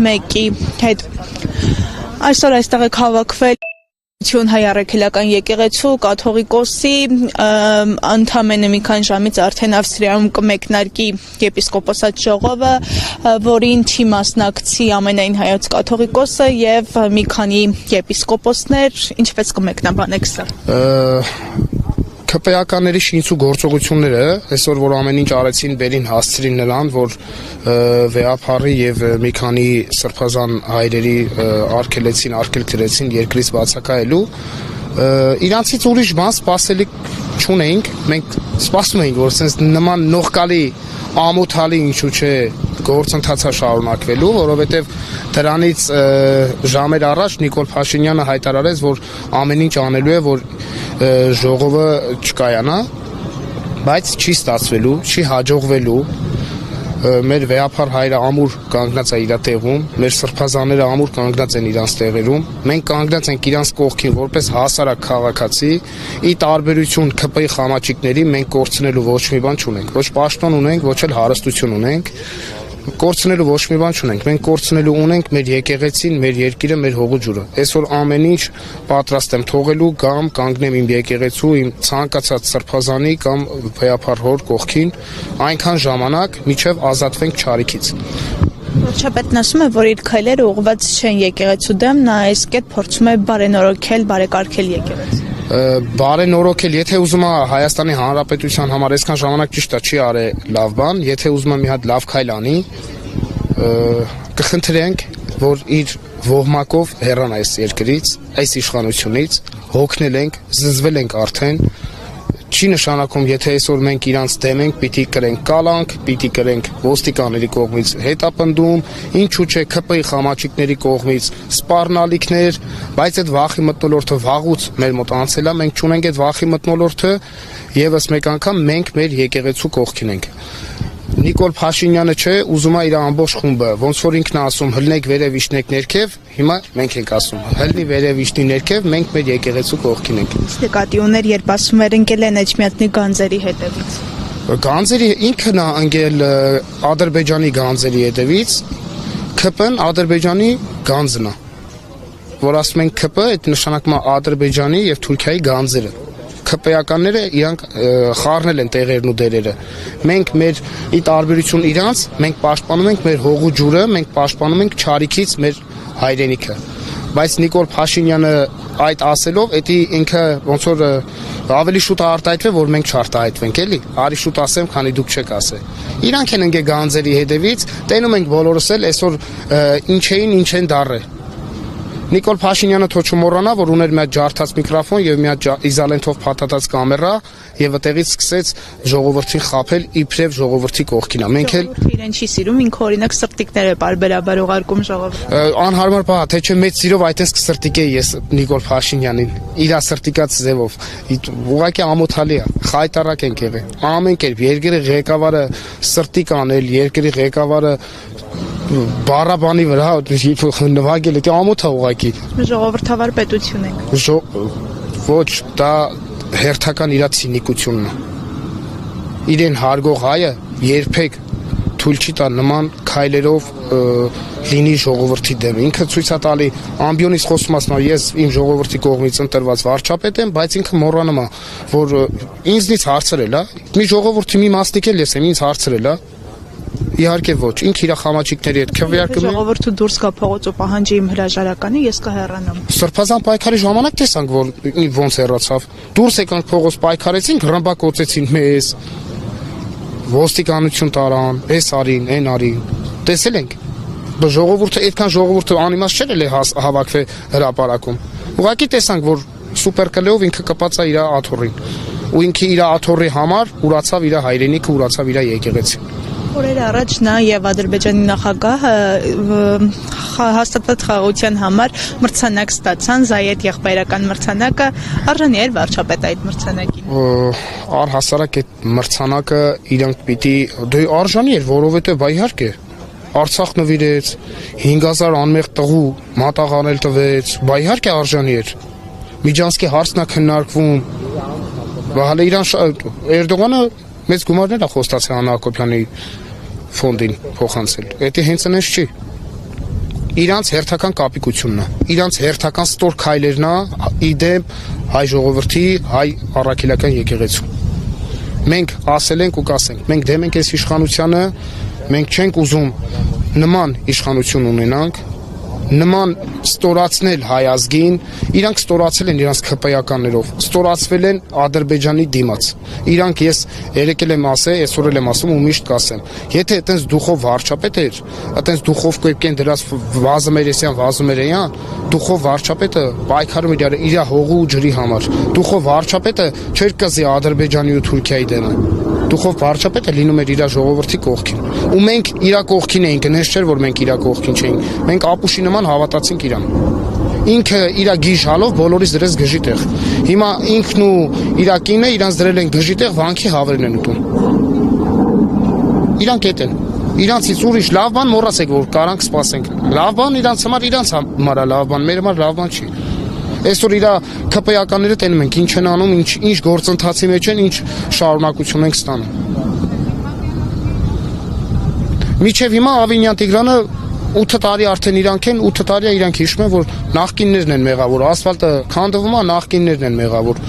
մեկի հետ այսօր այստեղ է հավաքվել Հայ առաքելական եկեղեցու կաթողիկոսի ընդամենը մի քանի ժամից արդեն Ավստրիայում կմեկնարկի եպիսկոպոսատ ժողովը, որին չի մասնակցի ամենայն հայոց կաթողիկոսը եւ մի քանի եպիսկոպոսներ, ինչպես կմեկնաբանեք սա։ ՔՊ-ականների շինցու գործողությունները այսօր որ ամեն ինչ արեցին բերին հասցրին նրան, որ վեհափառի եւ մի քանի սրբազան հայրերի արգելք դրեցին երկրից բացակայելու, իրանցից ուրիշ բան սպասելիք չունեինք, մենք սպասում էինք, որ sense նման նողկալի ամոթալի ինչու՞ չէ գործընթացը շարունակվելու, որովհետեւ դրանից ժամեր առաջ Նիկոլ Փաշինյանը հայտարարեց, որ ամեն ինչ անելու է, որ ժողովը չկայանա, բայց չի ստացվելու, չի հաջողվելու, մեր վեհափառ հայրը ամուր կանգնած է իր տեղում, մեր սրբազանները ամուր կանգնած են իրանց տեղերում, մենք կանգնած ենք իրանց կողքին որպես հասարակ քաղաքացի, ի տարբերություն ՔՊ-ի խամաչիկների մենք կորցնելու ոչ մի բան չունենք, ոչ պաշտոն ունենք, ոչ էլ հարստություն ունենք, կորցնելու ոչ մի բան չունենք, մենք կորցնելու ունենք մեր եկեղեցին, մեր երկիրը, մեր հողու ջուրը։ Այսօր ամեն ինչ պատրաստ եմ թողելու կամ կանգնեմ իմ եկեղեցու, իմ ցանկացած սրբազանի կամ վեհափառ հոր կողքին, այնքան ժամանակ, մինչև ազատվենք չարիքից։ Վարչապետն ասում է, որ իր քայլերը ուղղված չեն եկեղեցու դեմ, նա այս կետ փորձում է բարենորոգել, բարեկարգել եկեղեցին։ Բարենորոգել, եթե ուզում է Հայաստանի Հանրապետության համար այսքան ժամանակ ճիշտ է չի արել լավ բան, եթե ուզում է մի հատ լավ քայլ անի, կխնդրենք, որ իր ոհմակով հեռանա այս երկրից, այս իշխանությունից, հոգնել ենք, զզվել ենք արդեն, չի նշանակում, եթե այսօր մենք իրանց դեմ ենք, պիտի կրենք կալանք, պիտի կրենք ոստիկանների կողմից հետապնդում, ինչու՞ չէ ՔՊ-ի խամաչիկների կողմից սպառնալիքներ, բայց այդ վախի մթնոլորտը վաղուց մեր մոտ անցել է, մենք չունենք այդ վախի մթնոլորտը, եւս մեկ անգամ մենք մեր եկեղեցու կողքին ենք։ Նիկոլ Փաշինյանը չէ, ուզում է իր ամբողջ խումբը, ոնց որ ինքն է ասում, հլնեք վերև իշնեք ներքև, հիմա մենք ենք ասում, հլնի վերև իշնի ներքև, մենք մեր եկեղեցու կողքին ենք։ Նկատի ուներ, երբ ասում էր ընկել են Էջմիածնի գանձերի հետևից։ Գանձերի ինքն է ընկել Ադրբեջանի գանձերի հետևից, ՔՊ-ն Ադրբեջանի գանձն է, որ ասում են ՔՊ, այդ նշանակում է Ադրբեջանի եւ Թուրքիայի գանձերը։ ՔՊ-ականները իրանք խառնել են տեղերն ու դերերը։ Մենք մեր ի տարբերություն իրանց, մենք պաշտպանում ենք մեր հողու ջուրը, մենք պաշտպանում ենք չարիքից մեր հայրենիքը։ Բայց Նիկոլ Փաշինյանը այդ ասելով, դա ինքը ոնց որ ավելի շուտ արտահայտվի, որ մենք չարտահայտվենք, էլի։ Արի շուտ ասեմ, քանի դուք չեք ասել։ Իրանք են ընկել գանձերի հետևից, տենում ենք բոլորս էլ այսօր ինչ էին, ինչ են դառը։ Նիկոլ Փաշինյանը թող չմոռանա, որ ուներ մի հատ ջարդած միկրոֆոն եւ մի հատ իզալենտով փաթաթած կամերա եւ այդտեղից սկսեց ժողովրդին խաբել իբրև ժողովրդի կողքին է։ Մենք էլ իրեն չի սիրում, ինքը օրինակ սրտիկներ է բարբերաբար ուղարկում ժողովրդին։ Անհարմար բա, թե չէ մեծ սիրով այդպես կսրտիկե ես Նիկոլ Փաշինյանին, իր սրտիկած ձևով։ Ուղղակի ամոթալի է, խայտարակ ենք եղել։ Ամեն կերպ երկրի ղեկավարը սրտիկ անել, երկրի ղեկավարը բառաբանի վրա նվագել է, դա ամոթ է ուղղակի։ Ժողովրդավար պետություն ենք։ Ոչ, դա հերթական իր ցինիկությունն է։ Իրեն հարգող հայը երբեք թույլ չի տա նման քայլերով լինի ժողովրդի դեմ։ Ինքը ցույց է տալի ամբիոնից խոսում ասում է, ես իմ ժողովրդի կողմից ընտրված վարչապետ եմ, բայց ինքը մոռանում է, որ ինձնից հարցրել է, մի ժողովրդի մի մասնիկ էլ ես եմ, ինձ հարցրել է։ Իհարկե ոչ, ինքը իր խամաչիկների հետ քվեարկում է։ Ժողովուրդը դուրս գա փողոց ու պահանջի իմ հրաժարականը, ես կհեռանամ։ Սրբազան պայքարի ժամանակ տեսանք, որ ոնց հեռացավ։ Դուրս եկանք փողոց պայքարեցինք, ռմբակոծեցին մեզ։ Ոստիկանություն տարան, էս արին, այն արին։ Տեսել ենք։ Ժողովուրդը այդքան ժողովուրդը անիմաստ չէր էլի հավաքվել հրապարակում։ Ուղղակի տեսանք, որ սուպերկլեով ինքը կպած է իր աթոռին։ Ու ինքը իր աթոռի համար ուրացավ իր հայրենիքը, ուրացավ իր եկեղեցին։ Օրեր առաջ նա եւ Ադրբեջանի նախագահը հաստատված խաղաղության համար մրցանակ ստացան, Զայեդ եղբայրական մրցանակը, արժանի էր վարչապետ այդ մրցանակին։ Առհասարակ այդ մրցանակը իրանք պիտի դե արժանի էր, որովհետեւ իհարկե Արցախ նվիրեց, 5000 անմեղ տղու մատաղանել տվեց, իհարկե արժանի էր։ Միջանցքի հարցն է քննարկվում։ Հələ իրան Էրդողանը մեծ գումարներ է խոստացել Աննա Հակոբյանի ֆոնդին փոխանցել։ Դա հենց այնպես չի։ իրանց հերթական կապիկությունն է, իրանց հերթական ստոր քայլերն է իդեպ հայ ժողովրդի, հայ առաքելական եկեղեցու։ Մենք ասել ենք ու կասենք, մենք դեմ ենք այս իշխանությանը, մենք չենք ուզում նման իշխանություն ունենանք, նման ստորացնել հայ ազգին, իրանք ստորացել են իրանք քպայականներով, ստորացվել են Ադրբեջանի դիմաց։ Իրանք ես երեկել եմ ասել, այսօր եմ ասում ու միշտ կասեմ, եթե այտենց դուխով վարչապետ էր, այտենց դուխով կերկեն դրած Վազմերյան, դուխով վարչապետը պայքարում էր իր հողու ու ջրի համար։ Դուխով վարչապետը չէր կզի Ադրբեջանի ու Թուրքիայի դեմը։ Դուխով վարչապետը լինում էր իր ժողովրդի կողքին։ Ու մենք իր կողքին էինք, նես չէր որ մենք իր կողքին չէինք։ Մենք ապուշի նման հավատացինք իրան։ Ինքը իր գիժալով բոլորից դրեց գժի տեղ։ Հիմա ինքն ու իր կինը իրանց դրել են գժի տեղ, վանքի հավերն են ուտում։ Իրանք էդ են։ Իրանցից ուրիշ լավ բան մոռացեք որ կարանք սպասենք։ Լավ բան իրանց համար լավ բան, մեր համար լավ բան չի։ Այսօր իր քպայականները տենում ենք ինչ են անում, ինչ գործընթացի մեջ են, ինչ շարունակություն ենք ստանում։ Միջև հիմա Ավինյան Տիգրանը 8 տարի արդեն իրանք են, 8 տարի իրանք հիշում են, որ նախկիններն են մեղավոր, ասֆալտը քանդվում է, նախկիններն են մեղավոր։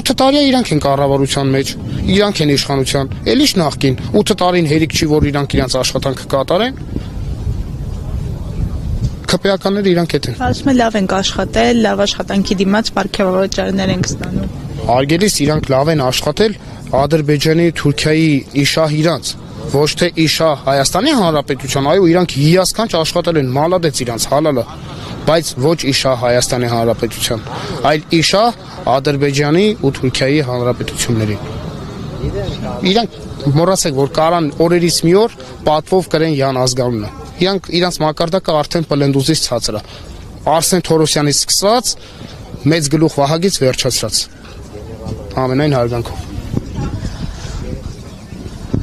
8 տարի իրանք են կառավարության մեջ, իրանք են իշխանության, էլ ինչ նախկին, 8 տարին հերիք չի, որ իրանք իրանց աշխատանքը կատարեն։ Քպեականները իրանք էդ են։ Ասում են լավ ենք աշխատել, լավ աշխատանքի դիմաց պարգևավճարներ ենք ստանում։ Հարգելիս իրանք լավ են աշխատել Ադրբեջանի, Թուրքիայի իշահ իրանց, ոչ թե իշահ Հայաստանի Հանրապետության, այո, իրանք հիասքանչ աշխատել են, մալադեց իրանց, հալալը, բայց ոչ իշահ Հայաստանի Հանրապետության, այլ իշահ Ադրբեջանի ու Թուրքիայի Հանրապետությունների։ Իրանք մոռացեք, որ կարան օրերից մի օր պատվով կրեն Յան ազգանունը։ Իրանց մակարդակը արդեն պլենդուզից ցածր է։ Արսեն Թորոսյանից սկսած մեծ գլուխ Վահագից վերջացրած։ Ամենայն հարգանքով։